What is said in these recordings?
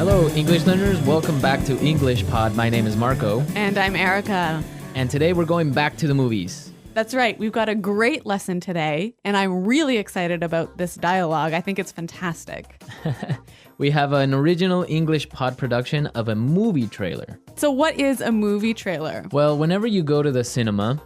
Hello, English learners. Welcome back to English Pod. My name is Marco. And I'm Erica. And today we're going back to the movies. That's right. We've got a great lesson today, and I'm really excited about this dialogue. I think it's fantastic. We have an original English Pod production of a movie trailer. So what is a movie trailer? Well, whenever you go to the cinema,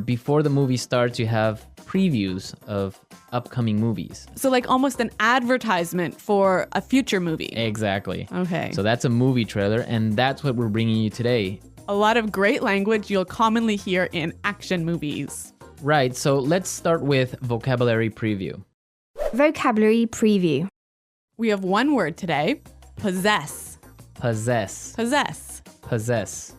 before the movie starts, you have previews of upcoming movies. So like almost an advertisement for a future movie. Exactly. Okay. So that's a movie trailer, and that's what we're bringing you today. A lot of great language you'll commonly hear in action movies. Right, so let's start with vocabulary preview. Vocabulary preview. We have one word today, possess. Possess. Possess. Possess.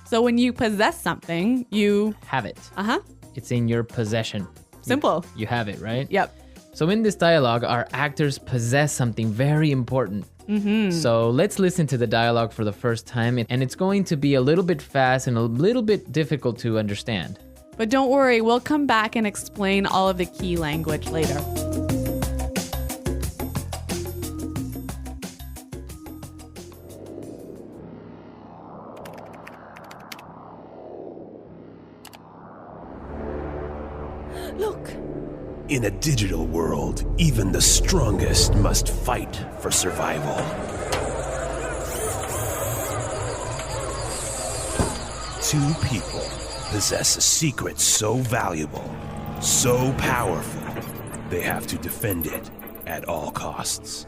So when you possess something, you... Have it. Uh-huh. It's in your possession. Simple. You have it, right? Yep. So in this dialogue, our actors possess something very important. So let's listen to the dialogue for the first time, and it's going to be a little bit fast and a little bit difficult to understand. But don't worry, we'll come back and explain all of the key language later. Look. In a digital world, even the strongest must fight for survival. Two people possess a secret so valuable, so powerful, they have to defend it at all costs.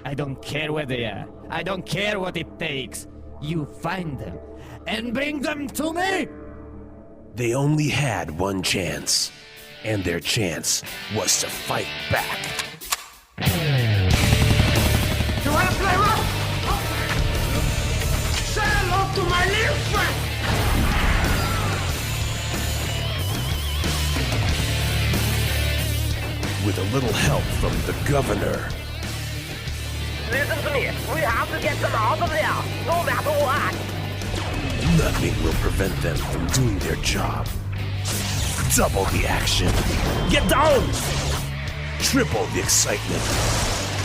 I don't care where they are. I don't care what it takes. You find them and bring them to me! They only had one chance, and their chance was to fight back. You wanna play rough? Say hello to my little friend! With a little help from the governor, Listen to me. We have to get them out of there, no matter what. nothing will prevent them from doing their job. Double the action. Get down! Triple the excitement.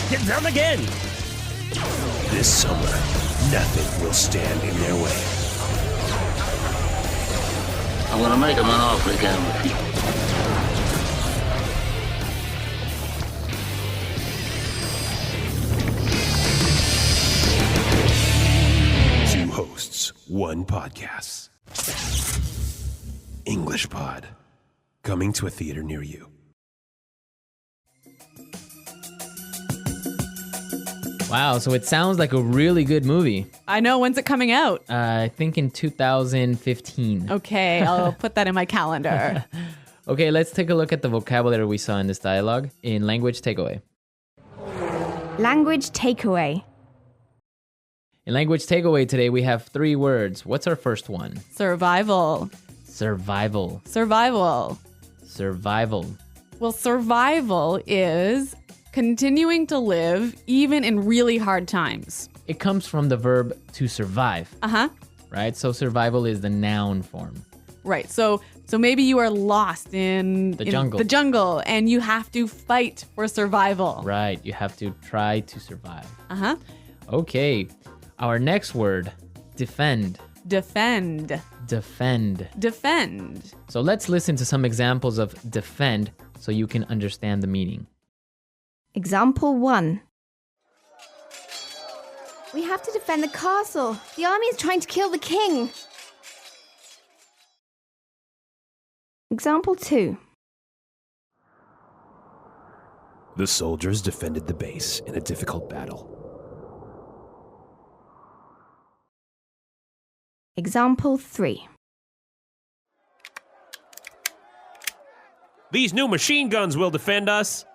Get down again! This summer, nothing will stand in their way. I'm gonna make him an offer he can't refuse. Two hosts, one podcast. English Pod. Coming to a theater near you. Wow, so it sounds like a really good movie. I know, when's it coming out? I think in 2015. Okay, I'll put that in my calendar. Okay, let's take a look at the vocabulary we saw in this dialogue in language takeaway. Language takeaway. In language takeaway today, we have three words. What's our first one? Survival. Survival. Survival. Survival. Well, survival is continuing to live even in really hard times. It comes from the verb to survive, Uh-huh. right? So survival is the noun form. Right. So maybe you are lost in The jungle. the jungle and you have to fight for survival. Right, you have to try to survive. Uh-huh. Okay, our next word, defend. Defend. Defend. Defend. So let's listen to some examples of defend so you can understand the meaning. Example 1. We have to defend the castle. The army is trying to kill the king. Example 2. The soldiers defended the base in a difficult battle. Example 3. These new machine guns will defend us.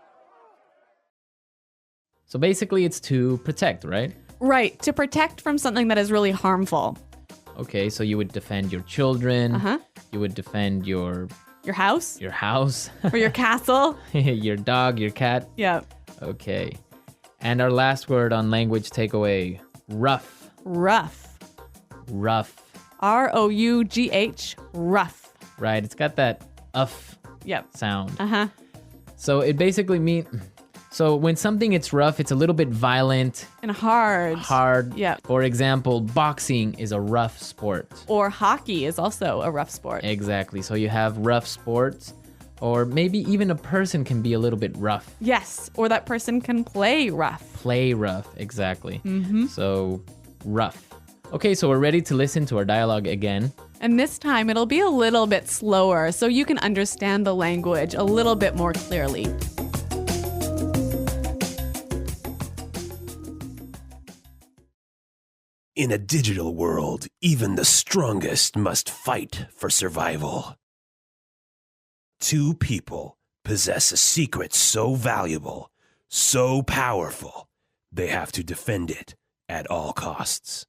So basically it's to protect, right? Right. To protect from something that is really harmful. Okay, so you would defend your children. Uh-huh. You would defend your Your house house, or your castle. your dog, your cat. Yeah. Okay. And our last word on language takeaway, rough. Rough. Rough. R-O-U-G-H. Rough. Right, it's got that uff Yep. sound. Uh-huh. So it basically means So when something gets rough, it's a little bit violent, And hard. hard. Yeah. For example, boxing is a rough sport. Or hockey is also a rough sport. Exactly. So you have rough sports, or maybe even a person can be a little bit rough. Yes. Or that person can play rough. Play rough, exactly. So rough. Okay, so we're ready to listen to our dialogue again. And this time it'll be a little bit slower so you can understand the language a little bit more clearly. In a digital world, even the strongest must fight for survival. Two people possess a secret so valuable, so powerful, they have to defend it at all costs.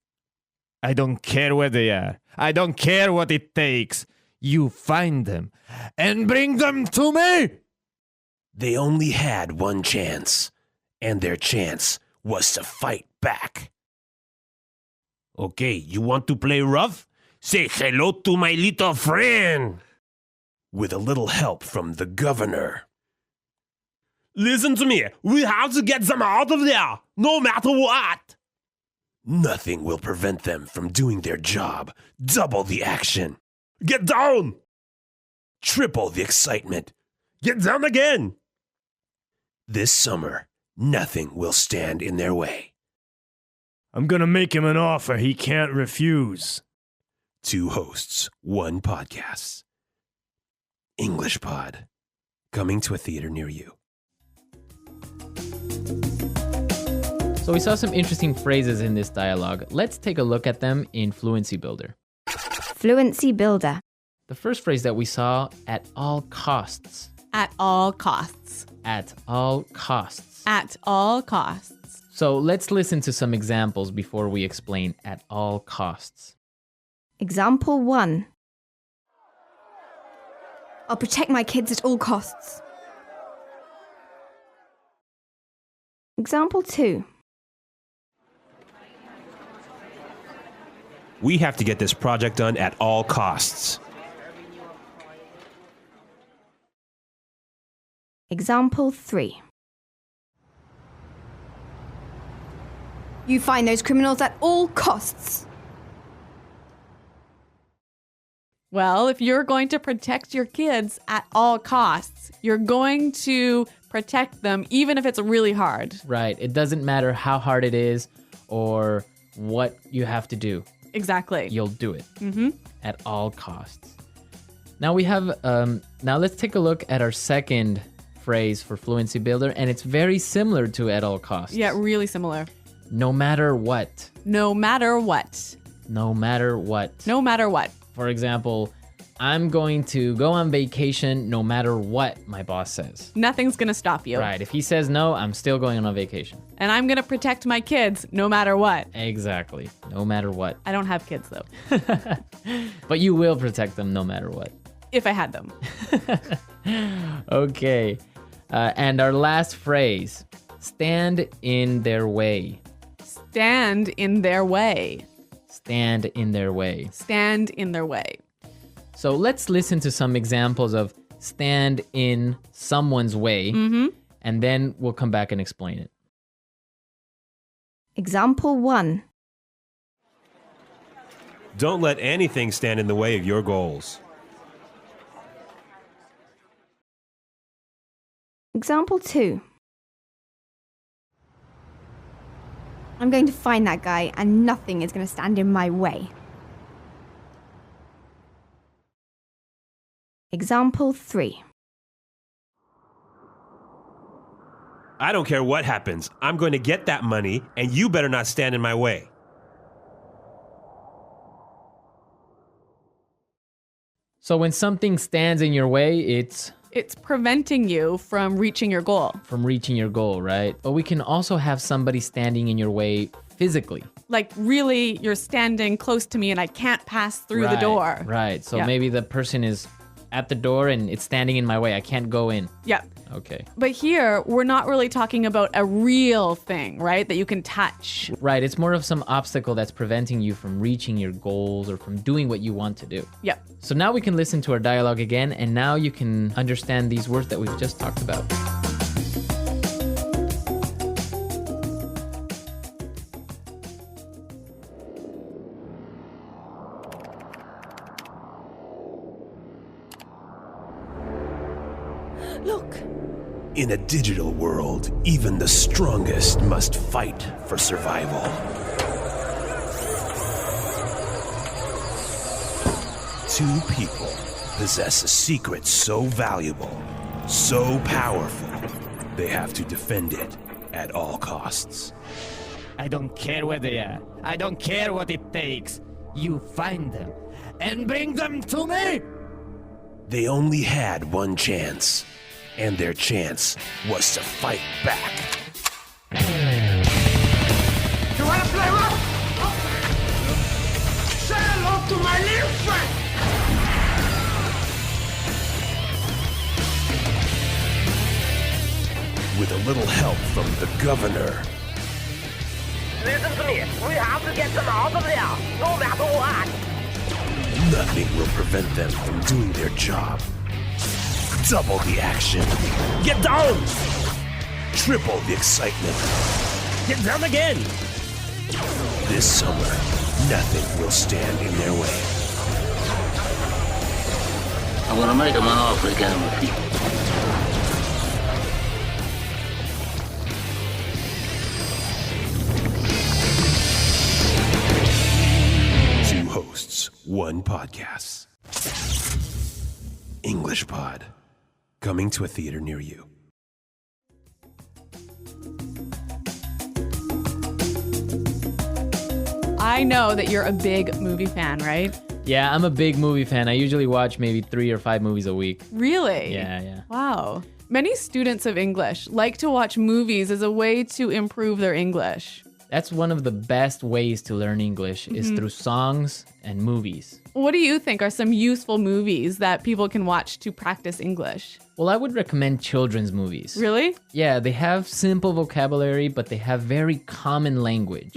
I don't care where they are. I don't care what it takes. You find them and bring them to me. They only had one chance, and their chance was to fight back. Okay, you want to play rough? Say hello to my little friend. With a little help from the governor. Listen to me. We have to get them out of there, no matter what. Nothing will prevent them from doing their job. Double the action. Get down. Triple the excitement. Get down again. This summer, nothing will stand in their way. I'm gonna make him an offer he can't refuse. Two hosts, one podcast. English Pod. Coming to a theater near you. So we saw some interesting phrases in this dialogue. Let's take a look at them in Fluency Builder. Fluency Builder. The first phrase that we saw, at all costs. At all costs. At all costs. At all costs. So let's listen to some examples before we explain at all costs. Example 1. I'll protect my kids at all costs. Example 2. We have to get this project done at all costs. Example 3. You find those criminals at all costs. Well, if you're going to protect your kids at all costs, you're going to protect them even if it's really hard. Right. It doesn't matter how hard it is or what you have to do. Exactly. You'll do it at all costs. Now we have, now let's take a look at our second phrase for Fluency Builder, and it's very similar to at all costs. Yeah, really similar. No matter what. No matter what. No matter what. No matter what. For example, I'm going to go on vacation no matter what my boss says. Nothing's going to stop you. Right. If he says no, I'm still going on vacation. And I'm going to protect my kids no matter what. Exactly. No matter what. I don't have kids though. But you will protect them no matter what. If I had them. Okay. And our last phrase, stand in their way. Stand in their way. Stand in their way. Stand in their way. So let's listen to some examples of stand in someone's way, and then we'll come back and explain it. Example 1. Don't let anything stand in the way of your goals. Example 2. I'm going to find that guy and nothing is going to stand in my way. Example 3. I don't care what happens. I'm going to get that money, and you better not stand in my way. So when something stands in your way, it's It's preventing you from reaching your goal. from reaching your goal, right? But we can also have somebody standing in your way physically. Like really, you're standing close to me and I can't pass through the Right, door. Right. So Yeah. maybe the person is at the door and it's standing in my way. I can't go in. Yeah. Okay. But here, we're not really talking about a real thing, right? That you can touch. Right. It's more of some obstacle that's preventing you from reaching your goals or from doing what you want to do. Yeah. So now we can listen to our dialogue again, and now you can understand these words that we've just talked about. Look. In a digital world, even the strongest must fight for survival. Two people possess a secret so valuable, so powerful, they have to defend it at all costs. I don't care where they are. I don't care what it takes. You find them and bring them to me! They only had one chance, and their chance was to fight back. You wanna play rough? Say hello to my little friend! With a little help from the governor, Listen to me. We have to get them out of there, no matter what. nothing will prevent them from doing their job. Double the action. Get down! Triple the excitement. Get down again! This summer, nothing will stand in their way. I'm gonna make him an offer he can't refuse. Two hosts, one podcast. English Pod. Coming to a theater near you. I know that you're a big movie fan, right? Yeah, I'm a big movie fan. I usually watch maybe 3 or 5 movies a week. Really? Yeah. Wow. Many students of English like to watch movies as a way to improve their English. That's one of the best ways to learn English is through songs and movies. What do you think are some useful movies that people can watch to practice English? Well, I would recommend children's movies. Really? Yeah, they have simple vocabulary, but they have very common language.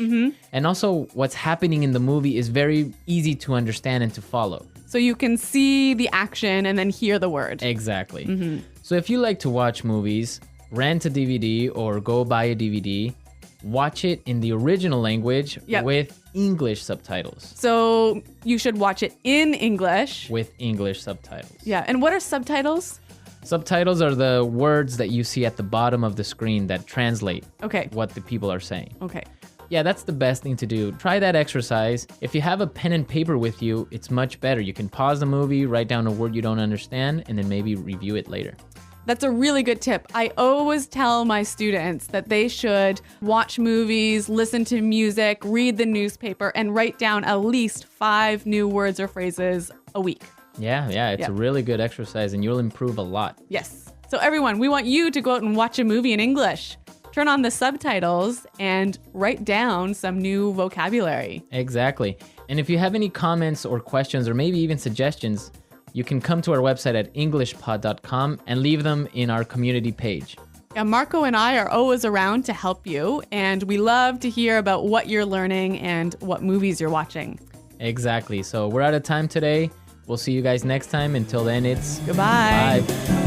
And also, what's happening in the movie is very easy to understand and to follow. So you can see the action and then hear the word. Exactly. So if you like to watch movies, rent a DVD or go buy a DVD, watch it in the original language Yep. with English subtitles. So you should watch it in English. With English subtitles. Yeah. And what are subtitles? Subtitles are the words that you see at the bottom of the screen that translate Okay. what the people are saying. Okay. Yeah, that's the best thing to do. Try that exercise. If you have a pen and paper with you, it's much better. You can pause the movie, write down a word you don't understand, and then maybe review it later. That's a really good tip. I always tell my students that they should watch movies, listen to music, read the newspaper, and write down at least 5 new words or phrases a week. Yeah, it's a really good exercise and you'll improve a lot. Yes. So everyone, we want you to go out and watch a movie in English. Turn on the subtitles and write down some new vocabulary. Exactly. And if you have any comments or questions or maybe even suggestions, you can come to our website at englishpod.com and leave them in our community page. Yeah, Marco and I are always around to help you, and we love to hear about what you're learning and what movies you're watching. Exactly. So we're out of time today. We'll see you guys next time. Until then, it's Goodbye. bye.